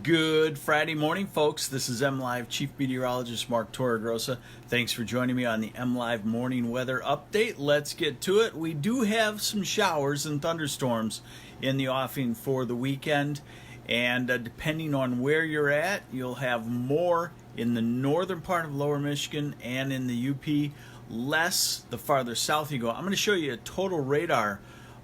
Good Friday morning, folks. This is MLive Chief Meteorologist Mark Torregrossa. Thanks for joining me on the MLive Morning Weather Update. Let's get to it. We do have some showers and thunderstorms in the offing for the weekend, and depending on where you're at, you'll have more in the northern part of Lower Michigan and in the UP, less the farther south you go. I'm going to show you a total radar,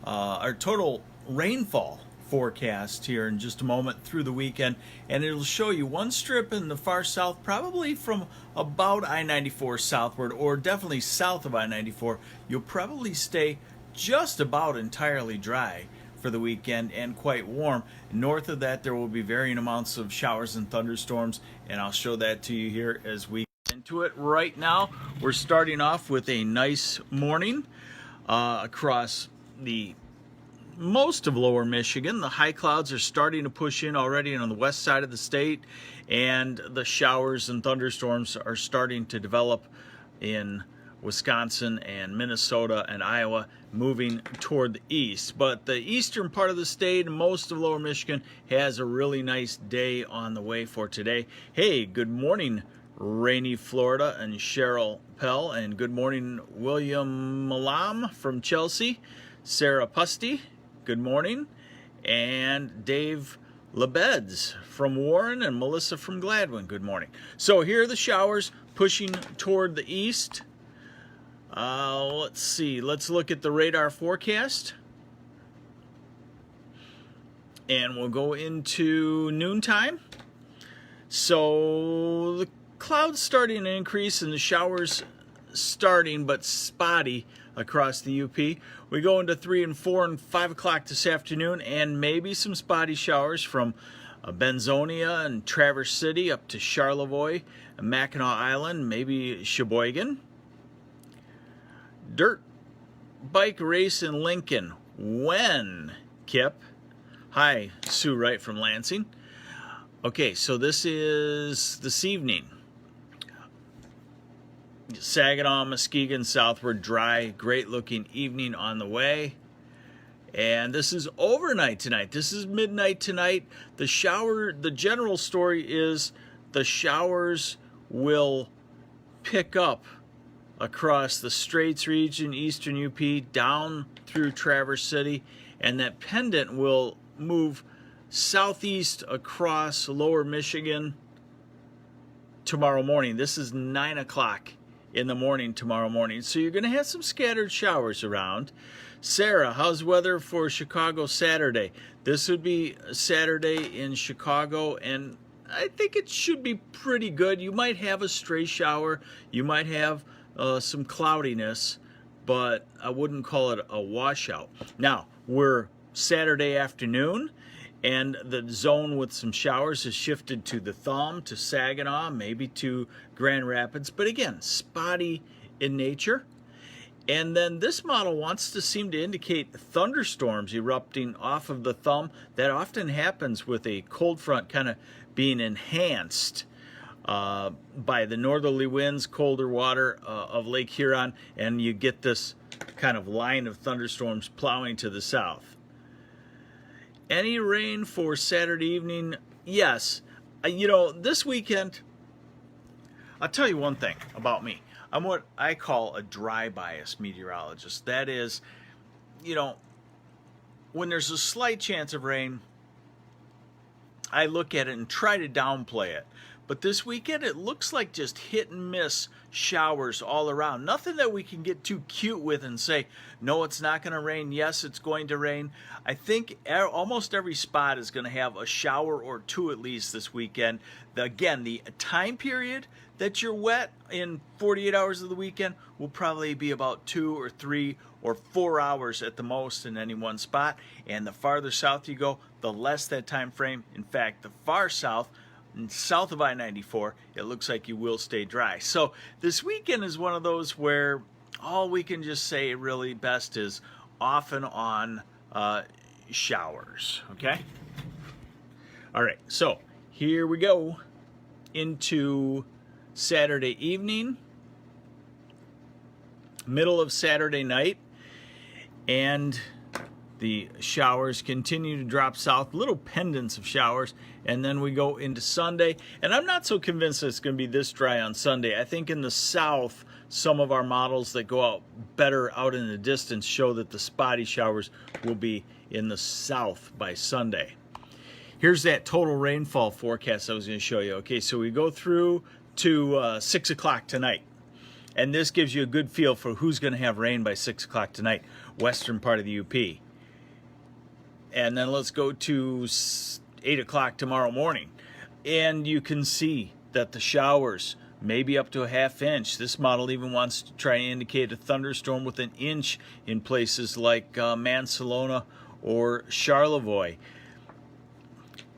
or total rainfall forecast here in just a moment through the weekend, and it'll show you one strip in the far south, probably from about I-94 southward, or definitely south of I-94. You'll probably stay just about entirely dry for the weekend and quite warm. North of that, there will be varying amounts of showers and thunderstorms, and I'll show that to you here as we get into it. Right now, we're starting off with a nice morning across the most of Lower Michigan. The high clouds are starting to push in already on the west side of the state, and the showers and thunderstorms are starting to develop in Wisconsin and Minnesota and Iowa, moving toward the east. But the eastern part of the state and most of Lower Michigan has a really nice day on the way for today. Hey, good morning, rainy Florida and Cheryl Pell, and good morning, William Malam from Chelsea, Sarah Pusty, good morning, and Dave Lebeds from Warren, and Melissa from Gladwin, good morning. So here are the showers pushing toward the east. Let's see, let's look at the radar forecast. And we'll go into noontime. So the clouds starting to increase and the showers starting but spotty across the UP. We go into 3 and 4 and 5 o'clock this afternoon, and maybe some spotty showers from Benzonia and Traverse City up to Charlevoix, Mackinac Island, maybe Sheboygan. Dirt bike race in Lincoln. When, Kip? Hi, Sue Wright from Lansing. Okay, so this is this evening. Saginaw, Muskegon, southward, dry, great-looking evening on the way. And this is overnight tonight. This is midnight tonight. The general story is the showers will pick up across the Straits region, eastern UP, down through Traverse City, and that pendant will move southeast across Lower Michigan tomorrow morning. This is 9 o'clock in the morning tomorrow morning. So you're going to have some scattered showers around. Sarah, how's weather for Chicago Saturday? This would be Saturday in Chicago, and I think it should be pretty good. You might have a stray shower. You might have some cloudiness, but I wouldn't call it a washout. Now, we're Saturday afternoon, and the zone with some showers has shifted to the Thumb, to Saginaw, maybe to Grand Rapids, but again, spotty in nature. And then this model wants to seem to indicate thunderstorms erupting off of the Thumb. That often happens with a cold front kind of being enhanced by the northerly winds, colder water of Lake Huron, and you get this kind of line of thunderstorms plowing to the south. Any rain for Saturday evening? Yes. You know, this weekend, I'll tell you one thing about me. I'm what I call a dry bias meteorologist. That is, you know, when there's a slight chance of rain, I look at it and try to downplay it. But this weekend, it looks like just hit and miss showers all around. Nothing that we can get too cute with and say, no, it's not going to rain. Yes, it's going to rain. I think almost every spot is going to have a shower or two at least this weekend. Again, the time period that you're wet in 48 hours of the weekend will probably be about 2 or 3 or 4 hours at the most in any one spot. And the farther south you go, the less that time frame. In fact, the far south of I-94, it looks like you will stay dry. So this weekend is one of those where all we can just say really best is off and on showers, okay? All right, so here we go into Saturday evening, middle of Saturday night, and The showers continue to drop south, little pendants of showers, and then we go into Sunday. And I'm not so convinced that it's going to be this dry on Sunday. I think in the south, some of our models that go out better out in the distance show that the spotty showers will be in the south by Sunday. Here's that total rainfall forecast I was going to show you. Okay, so we go through to 6 o'clock tonight. And this gives you a good feel for who's going to have rain by 6 o'clock tonight, western part of the UP. And then let's go to 8 o'clock tomorrow morning. And you can see that the showers may be up to a ½ inch. This model even wants to try and indicate a thunderstorm with an inch in places like Mansalona or Charlevoix.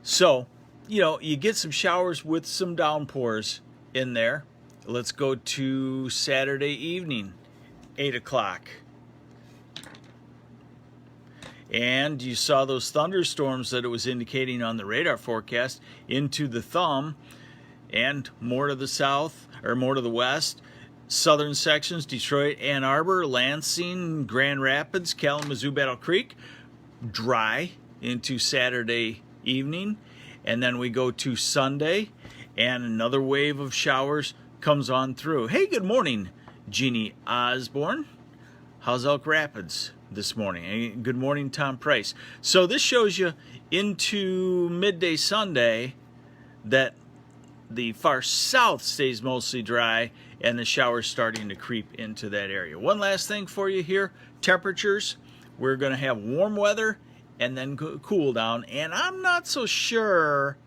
So, you know, you get some showers with some downpours in there. Let's go to Saturday evening, 8 o'clock. And you saw those thunderstorms that it was indicating on the radar forecast into the thumb and more to the south, or more to the west. Southern sections, Detroit, Ann Arbor, Lansing, Grand Rapids, Kalamazoo, Battle Creek, dry into Saturday evening. And then we go to Sunday, and another wave of showers comes on through. Hey, good morning, Jeannie Osborne. How's Elk Rapids this morning? Good morning, Tom Price. So this shows you into midday Sunday that the far south stays mostly dry and the showers starting to creep into that area. One last thing for you here, temperatures. We're going to have warm weather and then cool down, and I'm not so sure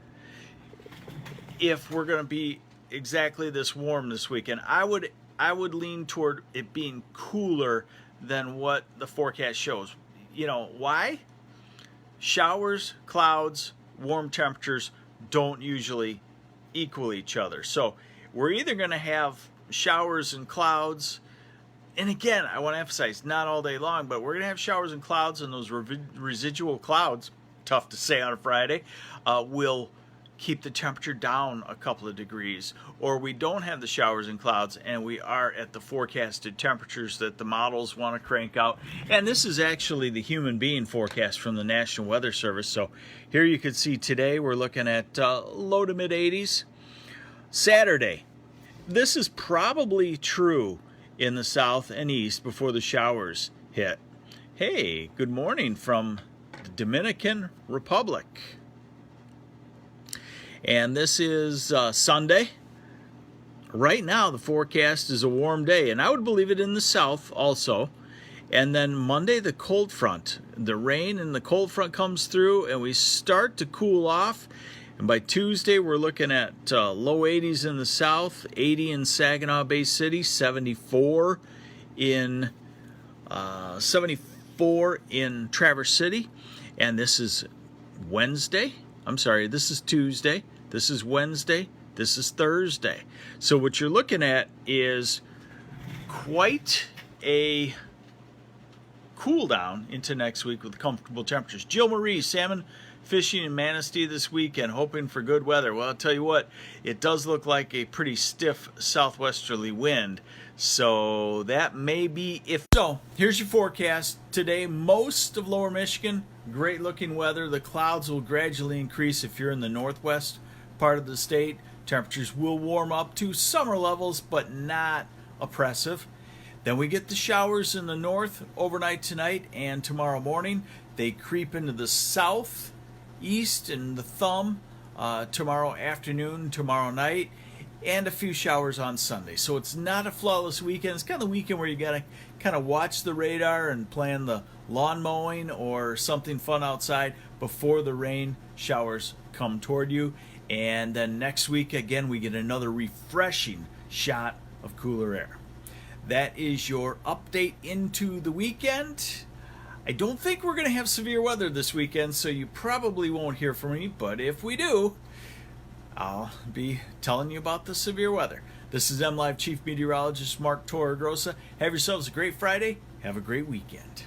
if we're going to be exactly this warm this weekend. I would lean toward it being cooler than what the forecast shows. You know, why? Showers, clouds, warm temperatures don't usually equal each other. So we're either going to have showers and clouds, and again, I want to emphasize, not all day long, but we're going to have showers and clouds, and those residual clouds, tough to say on a Friday, will keep the temperature down a couple of degrees. Or we don't have the showers and clouds and we are at the forecasted temperatures that the models want to crank out. And this is actually the human being forecast from the National Weather Service. So here you can see today we're looking at low to mid 80s. Saturday, this is probably true in the south and east before the showers hit. Hey, good morning from the Dominican Republic. And this is Sunday. Right now, the forecast is a warm day, and I would believe it in the south also. And then Monday, the cold front. The rain and the cold front comes through, and we start to cool off. And by Tuesday, we're looking at low 80s in the south, 80 in Saginaw Bay City, 74 in Traverse City. And this is Wednesday. I'm sorry, this is Tuesday, this is Wednesday, this is Thursday. So what you're looking at is quite a cool down into next week with comfortable temperatures. Jill Marie, salmon fishing in Manistee this weekend, hoping for good weather. Well, I'll tell you what, it does look like a pretty stiff southwesterly wind. So that may be if so. Here's your forecast. Today, most of lower Michigan, great looking weather. The clouds will gradually increase if you're in the northwest part of the state. Temperatures will warm up to summer levels, but not oppressive. Then we get the showers in the north overnight tonight and tomorrow morning. They creep into the south, east, and the thumb tomorrow afternoon, tomorrow night, and a few showers on Sunday. So it's not a flawless weekend. It's kind of the weekend where you got to kind of watch the radar and plan the lawn mowing or something fun outside before the rain showers come toward you. And then next week, again, we get another refreshing shot of cooler air. That is your update into the weekend. I don't think we're going to have severe weather this weekend, so you probably won't hear from me. But if we do, I'll be telling you about the severe weather. This is MLive Chief Meteorologist Mark Torregrossa. Have yourselves a great Friday. Have a great weekend.